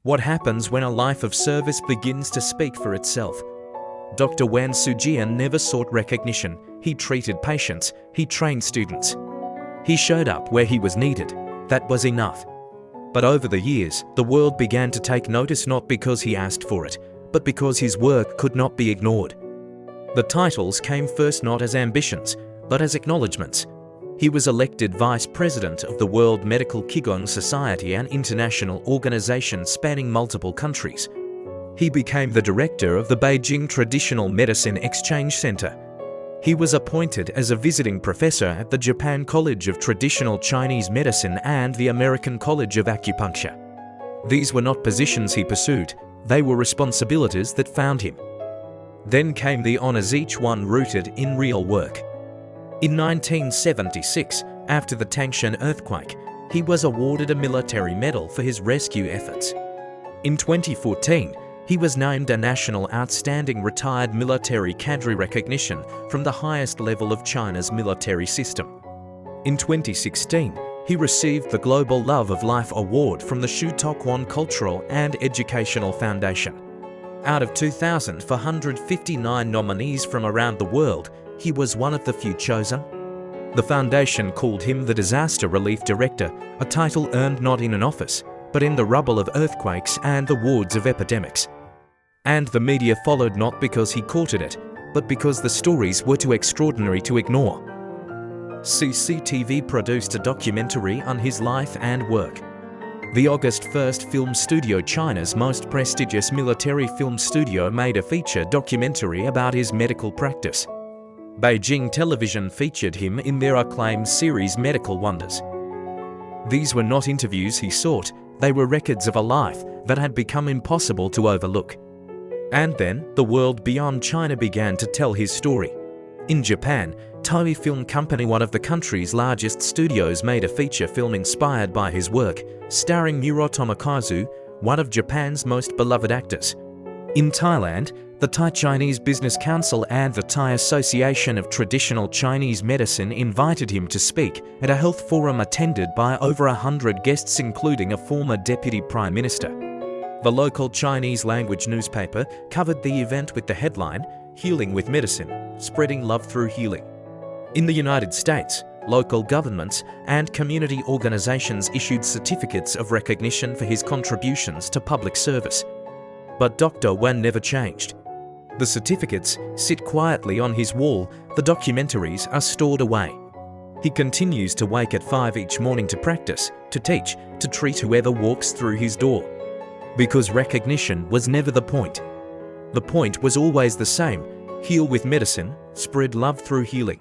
What happens when a life of service begins to speak for itself? Dr. Wan Sujian never sought recognition. He treated patients, he trained students. He showed up where he was needed. That was enough. But over the years, the world began to take notice not because he asked for it, but because his work could not be ignored. The titles came first not as ambitions, but as acknowledgements. He was elected Vice President of the World Medical Qigong Society, an international organization spanning multiple countries. He became the director of the Beijing Traditional Medicine Exchange Center. He was appointed as a visiting professor at the Japan College of Traditional Chinese Medicine and the American College of Acupuncture. These were not positions he pursued, they were responsibilities that found him. Then came the honors, each one rooted in real work. In 1976, after the Tangshan earthquake, he was awarded a military medal for his rescue efforts. In 2014, he was named a National Outstanding Retired Military Cadre recognition from the highest level of China's military system. In 2016, he received the Global Love of Life Award from the Shu Tokwon Cultural and Educational Foundation. Out of 2,459 nominees from around the world, he was one of the few chosen. The foundation called him the Disaster Relief Director, a title earned not in an office, but in the rubble of earthquakes and the wards of epidemics. And the media followed not because he courted it, but because the stories were too extraordinary to ignore. CCTV produced a documentary on his life and work. The August 1st Film Studio, China's most prestigious military film studio, made a feature documentary about his medical practice. Beijing Television featured him in their acclaimed series Medical Wonders. These were not interviews he sought, they were records of a life that had become impossible to overlook. And then, the world beyond China began to tell his story. In Japan, Toei Film Company, one of the country's largest studios, made a feature film inspired by his work, starring Muro Tomokazu, one of Japan's most beloved actors. In Thailand, the Thai Chinese Business Council and the Thai Association of Traditional Chinese Medicine invited him to speak at a health forum attended by over 100 guests, including a former deputy prime minister. The local Chinese language newspaper covered the event with the headline, "Healing with Medicine, Spreading Love Through Healing." In the United States, local governments and community organizations issued certificates of recognition for his contributions to public service. But Dr. Wan never changed. The certificates sit quietly on his wall, the documentaries are stored away. He continues to wake at 5 each morning to practice, to teach, to treat whoever walks through his door. Because recognition was never the point. The point was always the same: heal with medicine, spread love through healing.